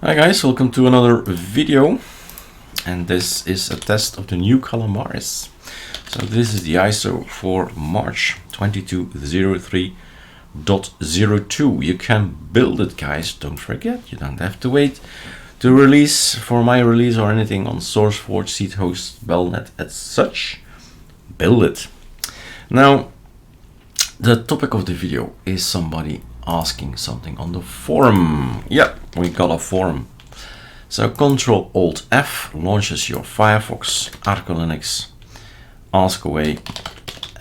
Hi guys, welcome to another video, and this is a test of the new Calamaris. So this is the ISO for March 2203.02. You can build it, guys, don't forget, you don't have to wait to release for my release or anything on SourceForge, SeedHost, Belnet as such. Build it. Now, the topic of the video is somebody asking something on the forum. Yeah, we got a forum. So Ctrl-Alt-F launches your Firefox, ArcoLinux, ask away,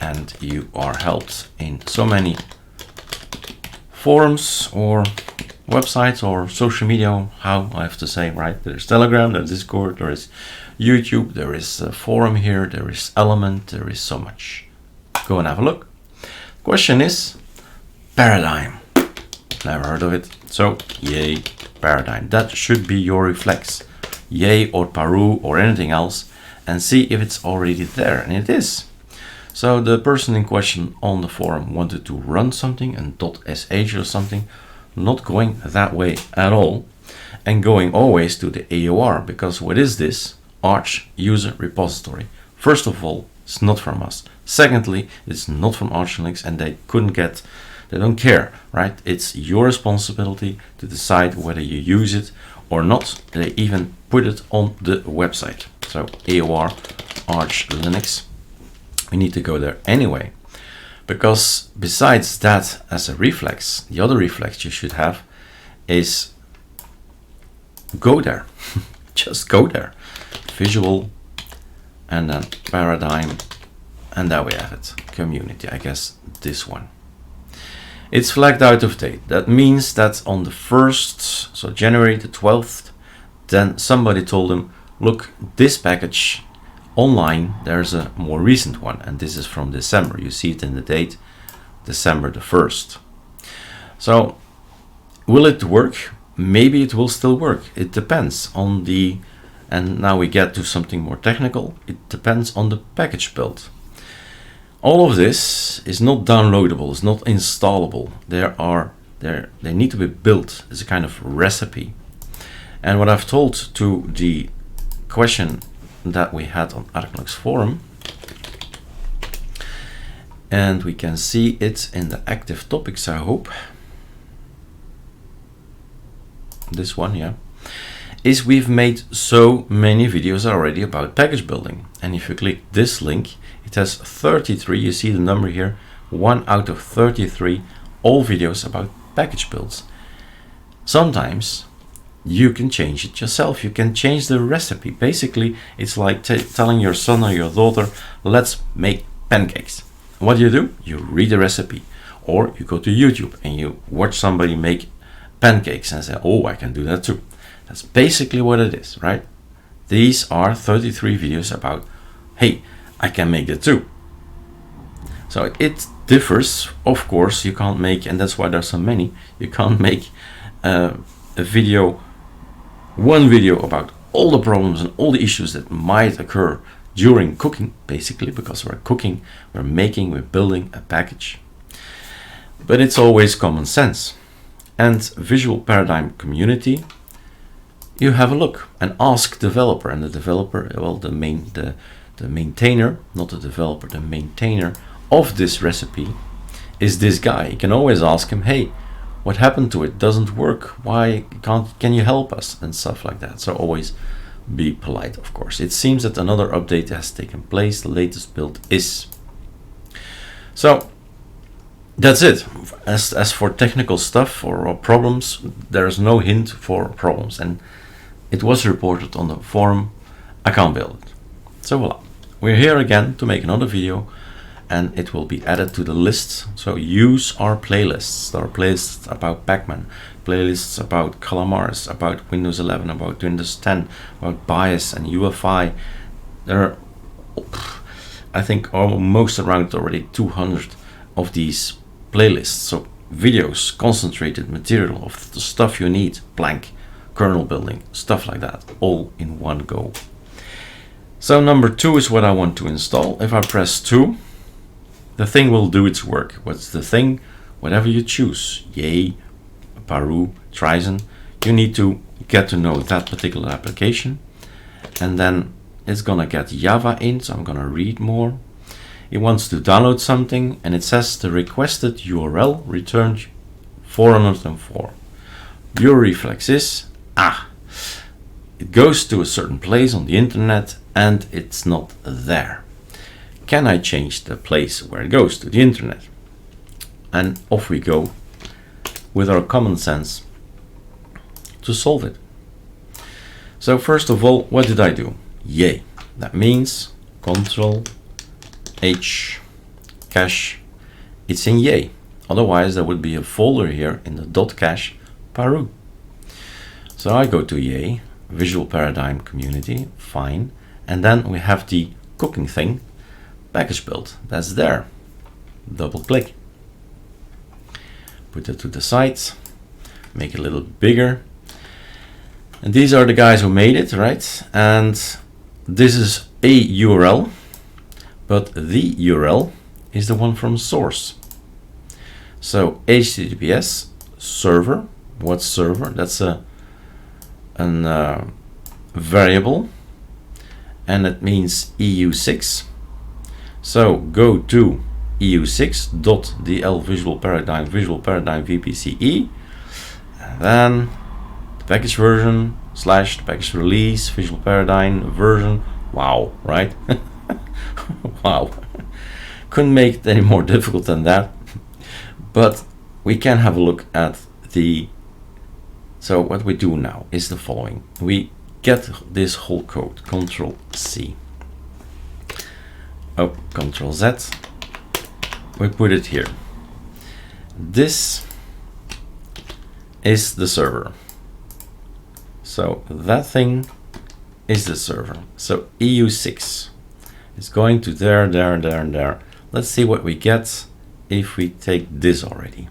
and you are helped in so many forums or websites or social media, how I have to say, right? There's Telegram, there's Discord, there is YouTube, there is a forum here, there is Element, there is so much. Go and have a look. Question is Paradigm. Never heard of it. So yay, Paradigm. That should be your reflex. Yay or Paru or anything else, and see if it's already there, and it is. So the person in question on the forum wanted to run something and .sh or something, not going that way at all, and going always to the AOR, because what is this? Arch User Repository. First of all, it's not from us. Secondly, it's not from ArcoLinux, and they don't care, right? It's your responsibility to decide whether you use it or not. They even put it on the website. So AOR ArcoLinux. We need to go there anyway, because besides that, as a reflex, the other reflex you should have is go there. Just go there. Visual, and then Paradigm, and there we have it. Community, I guess this one. It's flagged out of date. That means that on the 1st, so January the 12th, then somebody told him, look, this package online, there's a more recent one, and this is from December. You see it in the date, December the 1st. So will it work? Maybe it will still work. It depends on the, and now we get to something more technical, it depends on the package build. All of this is not downloadable, it's not installable. They need to be built as a kind of recipe. And what I've told to the question that we had on ArcoLinux Forum, and we can see it in the active topics, I hope. This one, yeah. Is we've made so many videos already about package building. And if you click this link, it has 33, you see the number here, 1 out of 33, all videos about package builds. Sometimes you can change it yourself, you can change the recipe. Basically, it's like telling your son or your daughter, let's make pancakes. What do? You read the recipe, or you go to YouTube and you watch somebody make pancakes and say, oh, I can do that too. That's basically what it is, right? These are 33 videos about, hey, I can make it too. So it differs, of course. You can't make, and that's why there's so many, you can't make one video about all the problems and all the issues that might occur during cooking, basically, because we're cooking, we're making, we're building a package. But it's always common sense. And Visual Paradigm community, you have a look and ask developer, and the developer, well, the maintainer, not the developer, the maintainer of this recipe is this guy. You can always ask him, hey, what happened to it? Doesn't work. Why can you help us? And stuff like that. So always be polite, of course. It seems that another update has taken place. The latest build is. So that's it. As for technical stuff or problems, there's no hint for problems. And it was reported on the forum. I can't build it. So voila. We're here again to make another video, and it will be added to the list. So use our playlists. There are playlists about Pac-Man, playlists about Calamaris, about Windows 11, about Windows 10, about BIOS and UEFI. There are, I think, almost around already 200 of these playlists. So videos, concentrated material of the stuff you need, blank, kernel building, stuff like that, all in one go. So number 2 is what I want to install. If I press 2, the thing will do its work. What's the thing? Whatever you choose. Yay, Paru, Tryson. you need to get to know that particular application, and then it's gonna get Java in, so I'm gonna read more. It wants to download something, and it says the requested URL returned 404. Your reflex is, it goes to a certain place on the internet and it's not there. Can I change the place where it goes to the internet? And off we go with our common sense to solve it. So first of all, what did I do? Yay. That means Control H cache. It's in yay. Otherwise there would be a folder here in the .cache paru. So I go to yay, Visual Paradigm Community, fine. And then we have the cooking thing, package build. That's there. Double click. Put it to the side. Make it a little bigger. And these are the guys who made it, right? And this is a URL, but the URL is the one from source. So HTTPS server. What's server? That's a variable, and it means EU6. So go to EU6.dl visual paradigm VPCE, and then the package version / the package release visual paradigm version. Wow, right? Wow. Couldn't make it any more difficult than that. But we can have a look at the. So what we do now is the following. We get this whole code, Control C. Oh, Control Z. We put it here. This is the server. So that thing is the server. So EU6 is going to there, there, there, and there. Let's see what we get if we take this already.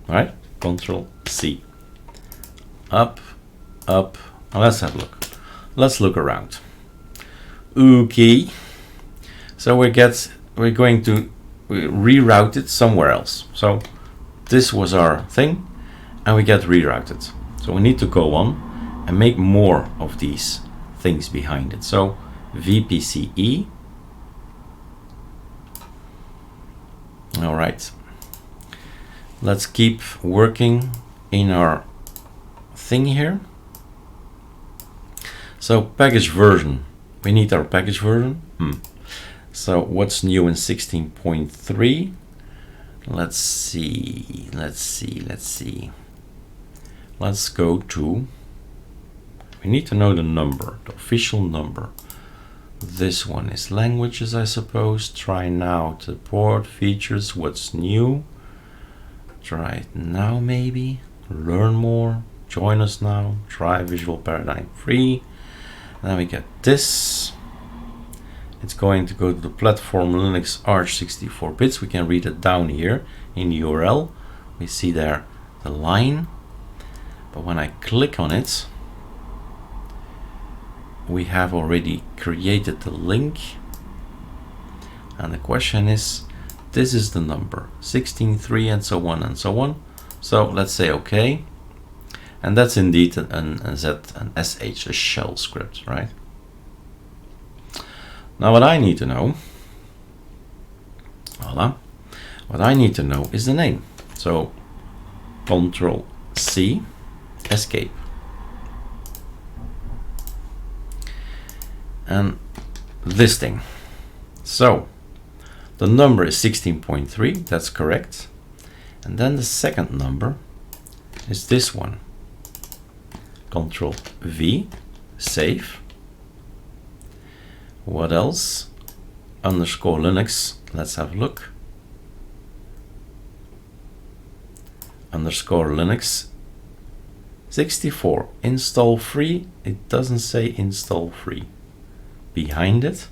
All right, Control C. Up, up. Now let's have a look. Let's look around. Okay. So we're going to reroute it somewhere else. So this was our thing, and we get rerouted. So we need to go on and make more of these things behind it. So VPCE. All right. Let's keep working in our thing here. So package version. We need our package version. So what's new in 16.3? Let's see. Let's go to. We need to know the number, the official number. This one is languages, I suppose. Try now to port features. What's new? Try it now, maybe. Learn more. Join us now. Try Visual Paradigm free. And then we get this. It's going to go to the platform Linux Arch 64 bits. We can read it down here in the URL. We see there the line. But when I click on it, we have already created the link. And the question is, this is the number 16.3 and so on and so on. So let's say OK. And that's indeed an SH, a shell script, right? Now what I need to know, what I need to know is the name. So Control C, escape. And this thing. So the number is 16.3, that's correct. And then the second number is this one. Control V, save. What else? Underscore Linux, let's have a look. Underscore Linux 64, install free. It doesn't say install free. Behind it,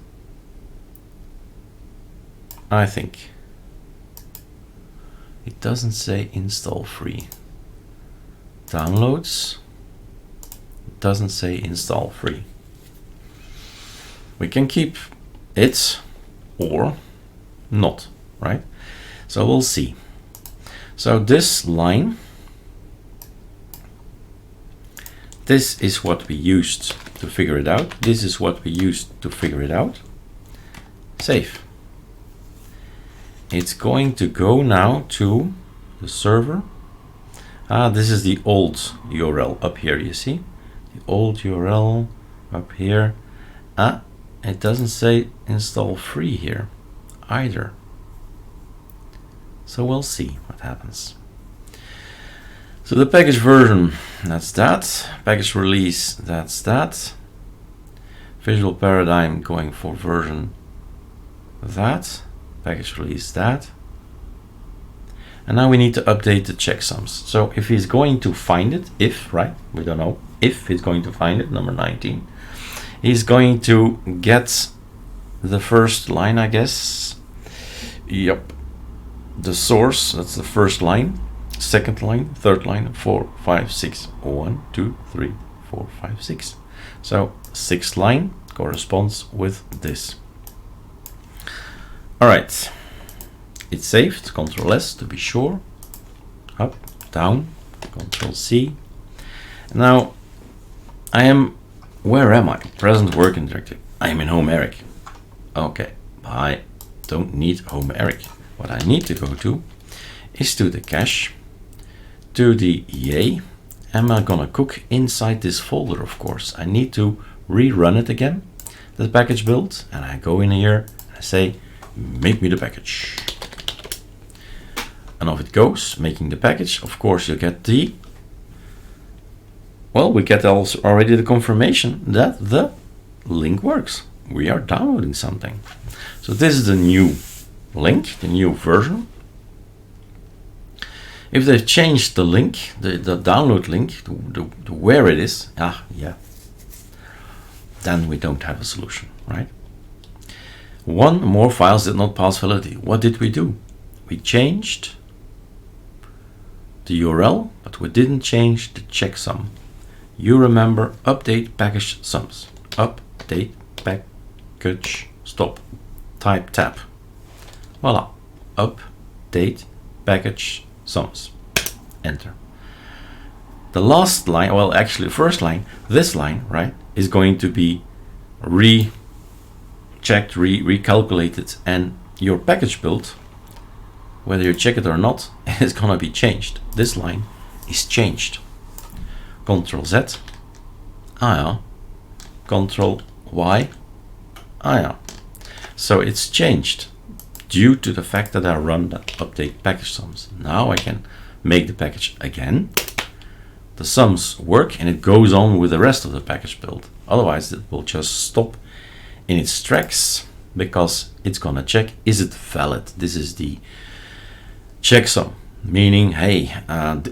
I think it doesn't say install free. Downloads, it doesn't say install free. We can keep it or not, right? So we'll see. So this line This is what we used to figure it out. This is what we used to figure it out. Save. It's going to go now to the server. This is the old URL up here, you see? The old URL up here. It doesn't say install free here either. So we'll see what happens. So the package version, that's that. Package release, that's that. Visual paradigm going for version that. Package release that. And now we need to update the checksums. So if he's going to find it, if, right, we don't know, if he's going to find it, number 19, he's going to get the first line, I guess. Yep. The source, that's the first line, second line, third line, 4, 5, 6, 1, 2, 3, 4, 5, 6. So sixth line corresponds with this. All right, it's saved, Control S to be sure, up, down, Control C. Now where am I? Present working directory. I am in home Eric. Okay, I don't need home Eric. What I need to go to is to the cache, to the EA. Am I gonna cook inside this folder? Of course, I need to rerun it again, the package build, and I go in here and I say, make me the package. And off it goes, making the package. Of course, you get the, well, we get also already the confirmation that the link works. We are downloading something. So this is the new link, the new version. If they've changed the link, the download link to where it is, then we don't have a solution, right? One more files did not pass validity. What did we do? We changed the URL, but we didn't change the checksum. You remember, update package sums. Update package, stop, type tab. Voila, update package sums, enter. The last line, well actually the first line, this line, right, is going to be rechecked, recalculated, and your package build, whether you check it or not, is gonna be changed. This line is changed. Control Z, Control Y, so it's changed due to the fact that I run that update package sums. Now I can make the package again. The sums work and it goes on with the rest of the package build. Otherwise it will just stop in its tracks because it's gonna check, is it valid? This is the checksum, meaning, hey,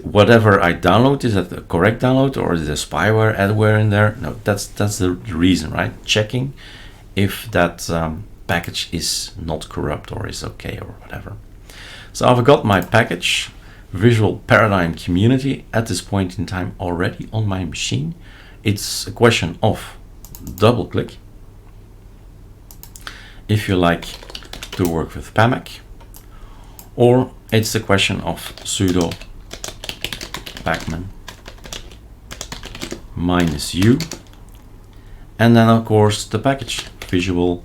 whatever I download, is that the correct download or is there spyware, adware in there? No, that's the reason, right? Checking if that package is not corrupt or is okay or whatever. So I've got my package visual paradigm community at this point in time already on my machine. It's a question of double click if you like to work with PAMAC, or it's a question of sudo pacman -u, and then of course the package visual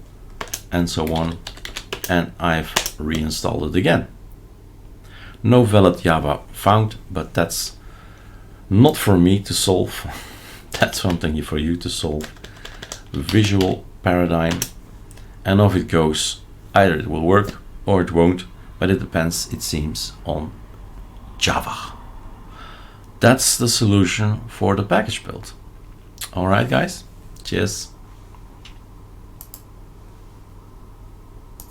and so on, and I've reinstalled it again. No valid Java found, but that's not for me to solve. That's something for you to solve. Visual paradigm, and off it goes. Either it will work or it won't, but it depends, it seems, on Java. That's the solution for the package build. All right, guys. Cheers.